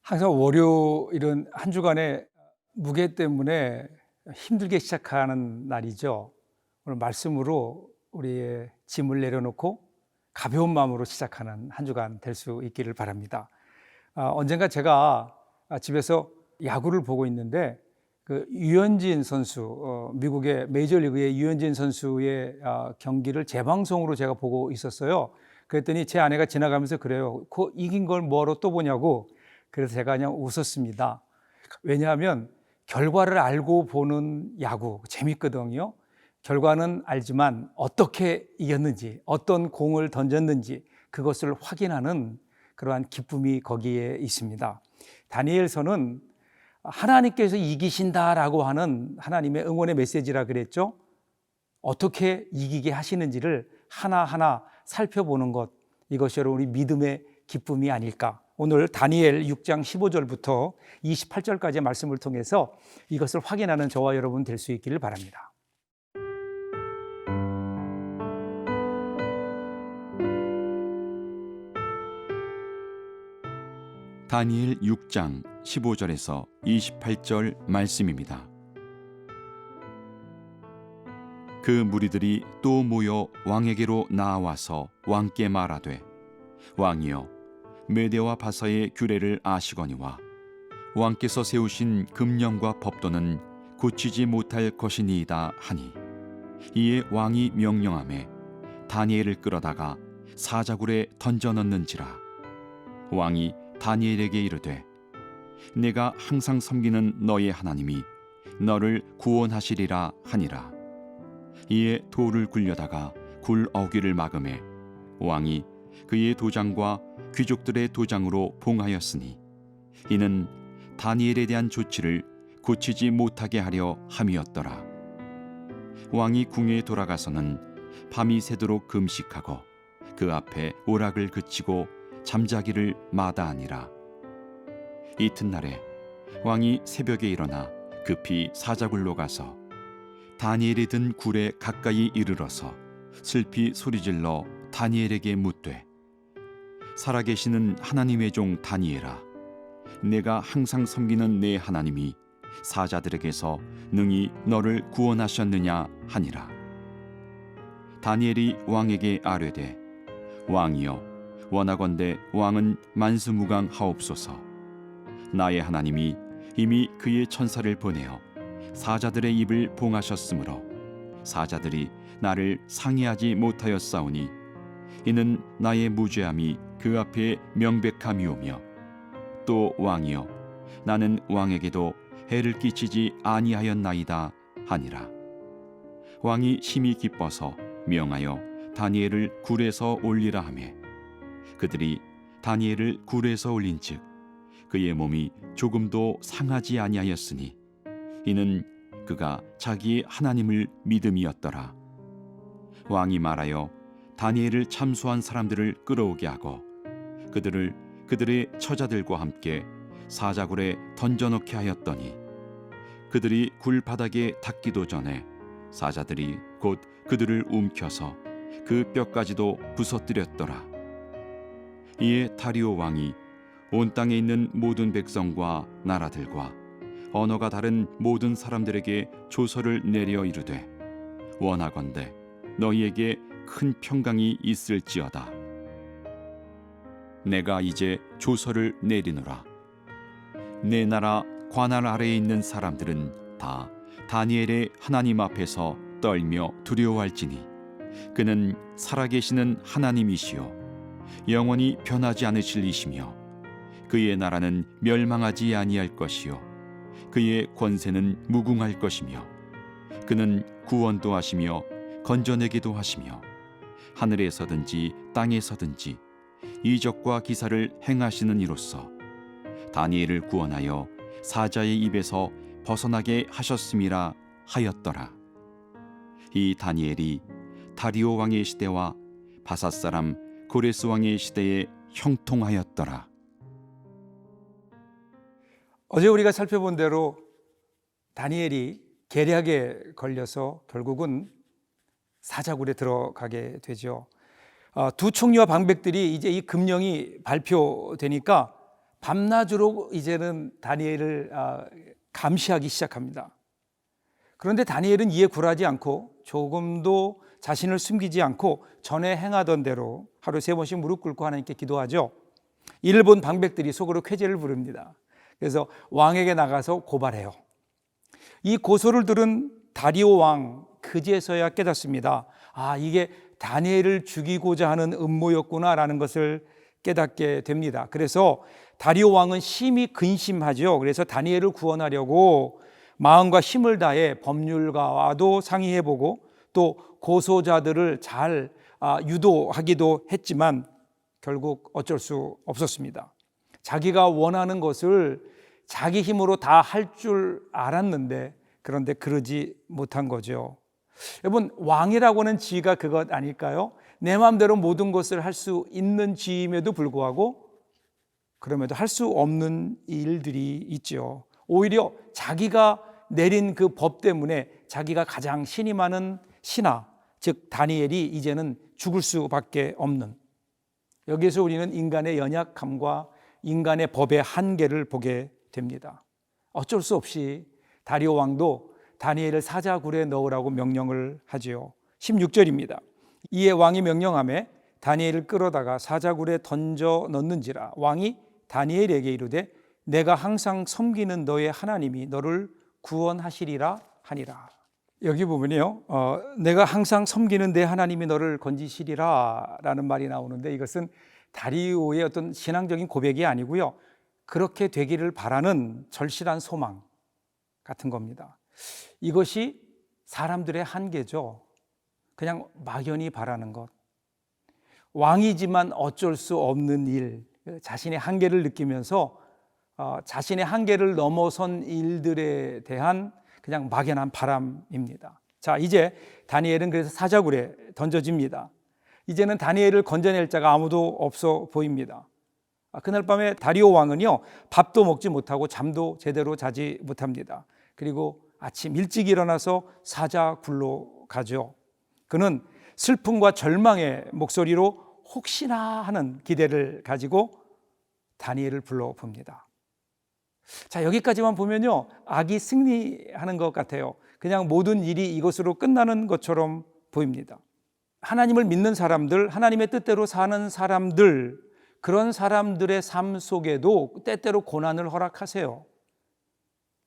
항상 월요일은 한 주간의 무게 때문에 힘들게 시작하는 날이죠. 오늘 말씀으로 우리의 짐을 내려놓고 가벼운 마음으로 시작하는 한 주간 될 수 있기를 바랍니다. 언젠가 제가 집에서 야구를 보고 있는데 그 유현진 선수, 미국의 메이저리그의 유현진 선수의 경기를 재방송으로 제가 보고 있었어요. 그랬더니 제 아내가 지나가면서 그래요. 그 이긴 걸 뭐로 또 보냐고. 그래서 제가 그냥 웃었습니다. 왜냐하면 결과를 알고 보는 야구 재밌거든요. 결과는 알지만 어떻게 이겼는지, 어떤 공을 던졌는지 그것을 확인하는 그러한 기쁨이 거기에 있습니다. 다니엘서는 하나님께서 이기신다라고 하는 하나님의 응원의 메시지라 그랬죠. 어떻게 이기게 하시는지를 하나하나 살펴보는 것, 이것이 여러분 우리 믿음의 기쁨이 아닐까. 오늘 다니엘 6장 15절부터 28절까지의 말씀을 통해서 이것을 확인하는 저와 여러분 될 수 있기를 바랍니다. 다니엘 6장 15절에서 28절 말씀입니다. 그 무리들이 또 모여 왕에게로 나아와서 왕께 말하되, 왕이여, 메대와 바사의 규례를 아시거니와 왕께서 세우신 금령과 법도는 고치지 못할 것이니이다 하니, 이에 왕이 명령하매 다니엘을 끌어다가 사자굴에 던져 넣는지라. 왕이 다니엘에게 이르되, 내가 항상 섬기는 너의 하나님이 너를 구원하시리라 하니라. 이에 돌을 굴려다가 굴 어귀를 막음에 왕이 그의 도장과 귀족들의 도장으로 봉하였으니, 이는 다니엘에 대한 조치를 고치지 못하게 하려 함이었더라. 왕이 궁에 돌아가서는 밤이 새도록 금식하고 그 앞에 오락을 그치고 잠자기를 마다하니라. 이튿날에 왕이 새벽에 일어나 급히 사자굴로 가서 다니엘이 든 굴에 가까이 이르러서 슬피 소리질러 다니엘에게 묻되, 살아계시는 하나님의 종 다니엘아, 내가 항상 섬기는 내 하나님이 사자들에게서 능히 너를 구원하셨느냐 하니라. 다니엘이 왕에게 아뢰되, 왕이여, 원하건대 왕은 만수무강하옵소서. 나의 하나님이 이미 그의 천사를 보내어 사자들의 입을 봉하셨으므로 사자들이 나를 상해하지 못하였사오니, 이는 나의 무죄함이 그 앞에 명백함이오며, 또 왕이여, 나는 왕에게도 해를 끼치지 아니하였나이다 하니라. 왕이 심히 기뻐서 명하여 다니엘을 굴에서 올리라 하매, 그들이 다니엘을 굴에서 올린즉 그의 몸이 조금도 상하지 아니하였으니, 이는 그가 자기의 하나님을 믿음이었더라. 왕이 말하여 다니엘을 참수한 사람들을 끌어오게 하고 그들을 그들의 처자들과 함께 사자굴에 던져넣게 하였더니, 그들이 굴 바닥에 닿기도 전에 사자들이 곧 그들을 움켜서 그 뼈까지도 부서뜨렸더라. 이에 다리오 왕이 온 땅에 있는 모든 백성과 나라들과 언어가 다른 모든 사람들에게 조서를 내려 이르되, 원하건대 너희에게 큰 평강이 있을지어다. 내가 이제 조서를 내리노라. 내 나라 관할 아래에 있는 사람들은 다 다니엘의 하나님 앞에서 떨며 두려워할지니, 그는 살아계시는 하나님이시요 영원히 변하지 않으실 이시며, 그의 나라는 멸망하지 아니할 것이요 그의 권세는 무궁할 것이며, 그는 구원도 하시며 건져내기도 하시며, 하늘에서든지 땅에서든지 이적과 기사를 행하시는 이로써 다니엘을 구원하여 사자의 입에서 벗어나게 하셨음이라 하였더라. 이 다니엘이 다리오 왕의 시대와 바사 사람 고레스 왕의 시대에 형통하였더라. 어제 우리가 살펴본 대로 다니엘이 계략에 걸려서 결국은 사자굴에 들어가게 되죠. 두 총리와 방백들이 이제 이 금령이 발표되니까 밤낮으로 이제는 다니엘을 감시하기 시작합니다. 그런데 다니엘은 이에 굴하지 않고 조금도 자신을 숨기지 않고 전에 행하던 대로 하루 3번씩 무릎 꿇고 하나님께 기도하죠. 이를 본 방백들이 속으로 쾌재를 부릅니다. 그래서 왕에게 나가서 고발해요. 이 고소를 들은 다리오 왕 그제서야 깨닫습니다. 이게 다니엘을 죽이고자 하는 음모였구나라는 것을 깨닫게 됩니다. 그래서 다리오 왕은 심히 근심하죠. 그래서 다니엘을 구원하려고 마음과 힘을 다해 법률가와도 상의해보고 또 고소자들을 잘 유도하기도 했지만 결국 어쩔 수 없었습니다. 자기가 원하는 것을 자기 힘으로 다 할 줄 알았는데 그런데 그러지 못한 거죠. 여러분, 왕이라고 하는 지위가 그것 아닐까요? 내 마음대로 모든 것을 할 수 있는 지위임에도 불구하고 그럼에도 할 수 없는 일들이 있죠. 오히려 자기가 내린 그 법 때문에 자기가 가장 신임하는 신하, 즉 다니엘이 이제는 죽을 수밖에 없는, 여기에서 우리는 인간의 연약함과 인간의 법의 한계를 보게 됩니다. 어쩔 수 없이 다리오 왕도 다니엘을 사자굴에 넣으라고 명령을 하지요. 16절입니다. 이에 왕이 명령하매 다니엘을 끌어다가 사자굴에 던져 넣는지라. 왕이 다니엘에게 이르되 내가 항상 섬기는 너의 하나님이 너를 구원하시리라 하니라. 여기 보면요, 내가 항상 섬기는 내 하나님이 너를 건지시리라 라는 말이 나오는데, 이것은 다리오의 어떤 신앙적인 고백이 아니고요, 그렇게 되기를 바라는 절실한 소망 같은 겁니다. 이것이 사람들의 한계죠. 그냥 막연히 바라는 것, 왕이지만 어쩔 수 없는 일, 자신의 한계를 느끼면서 자신의 한계를 넘어선 일들에 대한 그냥 막연한 바람입니다. 자, 이제 다니엘은 그래서 사자굴에 던져집니다. 이제는 다니엘을 건져낼 자가 아무도 없어 보입니다. 그날 밤에 다리오 왕은요, 밥도 먹지 못하고 잠도 제대로 자지 못합니다. 그리고 아침 일찍 일어나서 사자굴로 가죠. 그는 슬픔과 절망의 목소리로 혹시나 하는 기대를 가지고 다니엘을 불러봅니다. 자, 여기까지만 보면요, 악이 승리하는 것 같아요. 그냥 모든 일이 이것으로 끝나는 것처럼 보입니다. 하나님을 믿는 사람들, 하나님의 뜻대로 사는 사람들, 그런 사람들의 삶 속에도 때때로 고난을 허락하세요.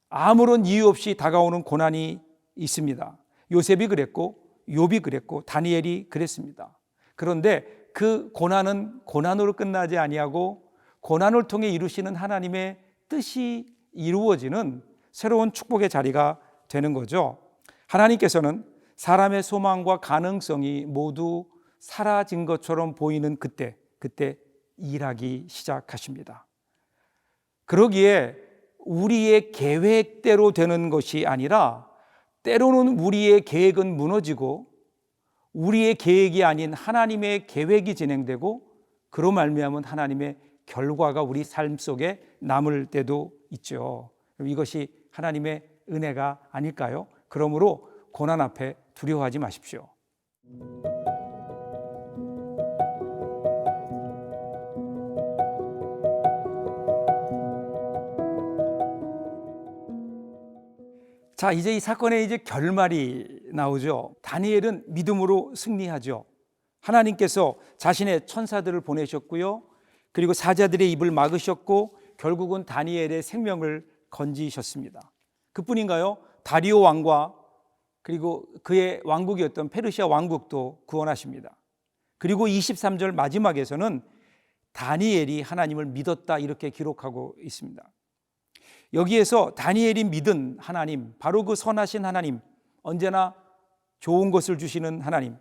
아무런 이유 없이 다가오는 고난이 있습니다. 요셉이 그랬고 욥이 그랬고 다니엘이 그랬습니다. 그런데 그 고난은 고난으로 끝나지 아니하고 고난을 통해 이루시는 하나님의 뜻이 이루어지는 새로운 축복의 자리가 되는 거죠. 하나님께서는 사람의 소망과 가능성이 모두 사라진 것처럼 보이는 그때 일하기 시작하십니다. 그러기에 우리의 계획대로 되는 것이 아니라 때로는 우리의 계획은 무너지고 우리의 계획이 아닌 하나님의 계획이 진행되고 그로 말미암은 하나님의 결과가 우리 삶 속에 남을 때도 있죠. 이것이 하나님의 은혜가 아닐까요? 그러므로 고난 앞에 두려워하지 마십시오. 자, 이제 이 사건의 이제 결말이 나오죠. 다니엘은 믿음으로 승리하죠. 하나님께서 자신의 천사들을 보내셨고요, 그리고 사자들의 입을 막으셨고 결국은 다니엘의 생명을 건지셨습니다. 그뿐인가요? 다리오 왕과 그리고 그의 왕국이었던 페르시아 왕국도 구원하십니다. 그리고 23절 마지막에서는 다니엘이 하나님을 믿었다 이렇게 기록하고 있습니다. 여기에서 다니엘이 믿은 하나님, 바로 그 선하신 하나님, 언제나 좋은 것을 주시는 하나님,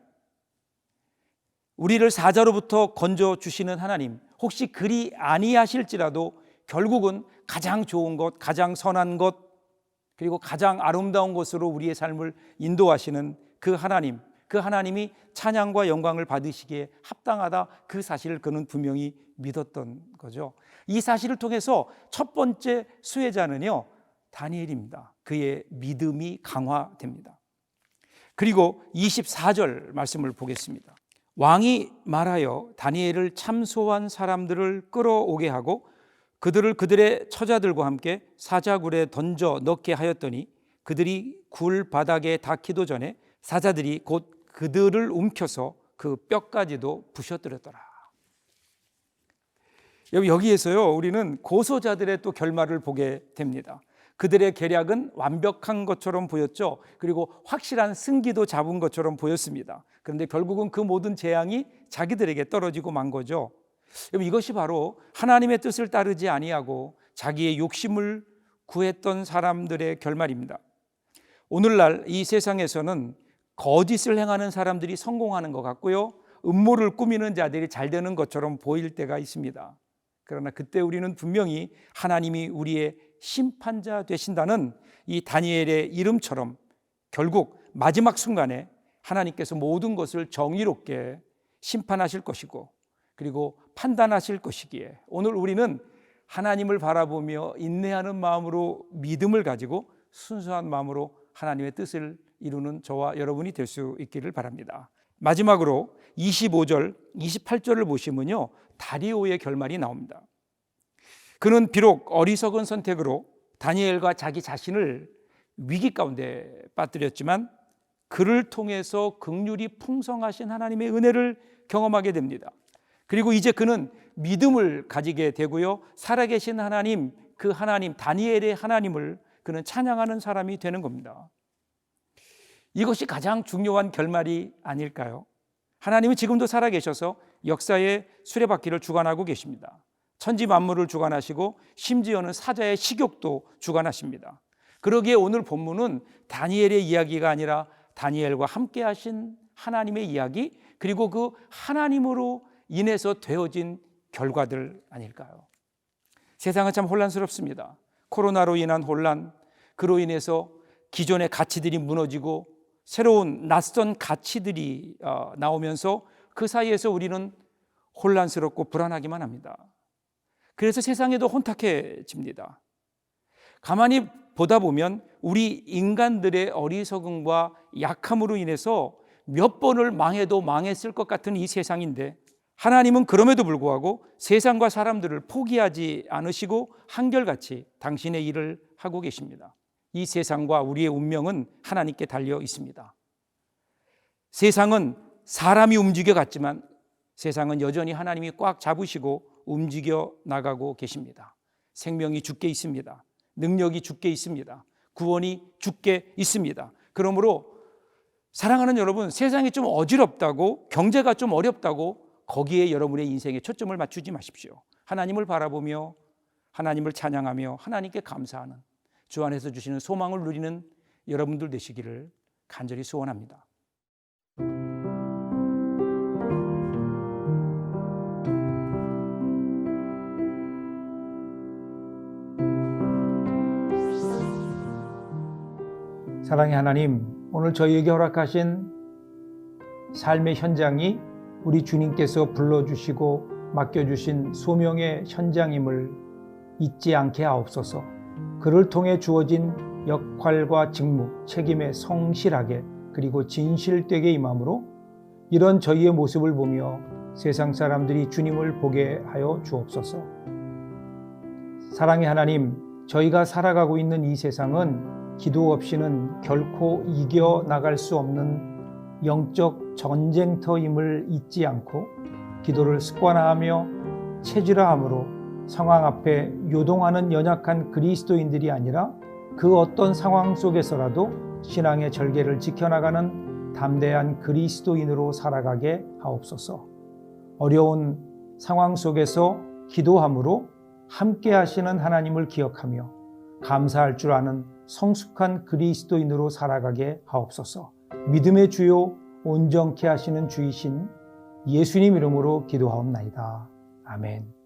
우리를 사자로부터 건져주시는 하나님, 혹시 그리 아니하실지라도 결국은 가장 좋은 것, 가장 선한 것, 그리고 가장 아름다운 것으로 우리의 삶을 인도하시는 그 하나님, 그 하나님이 찬양과 영광을 받으시기에 합당하다, 그 사실을 그는 분명히 믿었던 거죠. 이 사실을 통해서 첫 번째 수혜자는요, 다니엘입니다. 그의 믿음이 강화됩니다. 그리고 24절 말씀을 보겠습니다. 왕이 말하여 다니엘을 참소한 사람들을 끌어오게 하고 그들을 그들의 처자들과 함께 사자굴에 던져 넣게 하였더니 그들이 굴 바닥에 닿기도 전에 사자들이 곧 그들을 움켜서 그 뼈까지도 부셔뜨렸더라. 여기에서요, 우리는 고소자들의 또 결말을 보게 됩니다. 그들의 계략은 완벽한 것처럼 보였죠. 그리고 확실한 승기도 잡은 것처럼 보였습니다. 그런데 결국은 그 모든 재앙이 자기들에게 떨어지고 만 거죠. 이것이 바로 하나님의 뜻을 따르지 아니하고 자기의 욕심을 구했던 사람들의 결말입니다. 오늘날 이 세상에서는 거짓을 행하는 사람들이 성공하는 것 같고요, 음모를 꾸미는 자들이 잘 되는 것처럼 보일 때가 있습니다. 그러나 그때 우리는 분명히 하나님이 우리의 심판자 되신다는 이 다니엘의 이름처럼 결국 마지막 순간에 하나님께서 모든 것을 정의롭게 심판하실 것이고 그리고 판단하실 것이기에 오늘 우리는 하나님을 바라보며 인내하는 마음으로 믿음을 가지고 순수한 마음으로 하나님의 뜻을 이루는 저와 여러분이 될 수 있기를 바랍니다. 마지막으로 25절, 28절을 보시면요, 다리오의 결말이 나옵니다. 그는 비록 어리석은 선택으로 다니엘과 자기 자신을 위기 가운데 빠뜨렸지만 그를 통해서 긍휼이 풍성하신 하나님의 은혜를 경험하게 됩니다. 그리고 이제 그는 믿음을 가지게 되고요, 살아계신 하나님, 그 하나님, 다니엘의 하나님을 그는 찬양하는 사람이 되는 겁니다. 이것이 가장 중요한 결말이 아닐까요? 하나님은 지금도 살아계셔서 역사의 수레바퀴를 주관하고 계십니다. 천지 만물을 주관하시고 심지어는 사자의 식욕도 주관하십니다. 그러기에 오늘 본문은 다니엘의 이야기가 아니라 다니엘과 함께 하신 하나님의 이야기, 그리고 그 하나님으로 인해서 되어진 결과들 아닐까요? 세상은 참 혼란스럽습니다. 코로나로 인한 혼란, 그로 인해서 기존의 가치들이 무너지고 새로운 낯선 가치들이 나오면서 그 사이에서 우리는 혼란스럽고 불안하기만 합니다. 그래서 세상에도 혼탁해집니다. 가만히 보다 보면 우리 인간들의 어리석음과 약함으로 인해서 몇 번을 망해도 망했을 것 같은 이 세상인데 하나님은 그럼에도 불구하고 세상과 사람들을 포기하지 않으시고 한결같이 당신의 일을 하고 계십니다. 이 세상과 우리의 운명은 하나님께 달려 있습니다. 세상은 사람이 움직여 갔지만 세상은 여전히 하나님이 꽉 잡으시고 움직여 나가고 계십니다. 생명이 주께 있습니다. 능력이 주께 있습니다. 구원이 주께 있습니다. 그러므로 사랑하는 여러분, 세상이 좀 어지럽다고, 경제가 좀 어렵다고 거기에 여러분의 인생에 초점을 맞추지 마십시오. 하나님을 바라보며 하나님을 찬양하며 하나님께 감사하는 주 안에서 주시는 소망을 누리는 여러분들 되시기를 간절히 소원합니다. 사랑의 하나님, 오늘 저희에게 허락하신 삶의 현장이 우리 주님께서 불러주시고 맡겨주신 소명의 현장임을 잊지 않게 하옵소서. 그를 통해 주어진 역할과 직무, 책임에 성실하게 그리고 진실되게 임함으로 이런 저희의 모습을 보며 세상 사람들이 주님을 보게 하여 주옵소서. 사랑의 하나님, 저희가 살아가고 있는 이 세상은 기도 없이는 결코 이겨나갈 수 없는 영적 전쟁터임을 잊지 않고 기도를 습관화하며 체질화함으로 상황 앞에 요동하는 연약한 그리스도인들이 아니라 그 어떤 상황 속에서라도 신앙의 절개를 지켜나가는 담대한 그리스도인으로 살아가게 하옵소서. 어려운 상황 속에서 기도함으로 함께 하시는 하나님을 기억하며 감사할 줄 아는 성숙한 그리스도인으로 살아가게 하옵소서. 믿음의 주요 온전케 하시는 주이신 예수님 이름으로 기도하옵나이다. 아멘.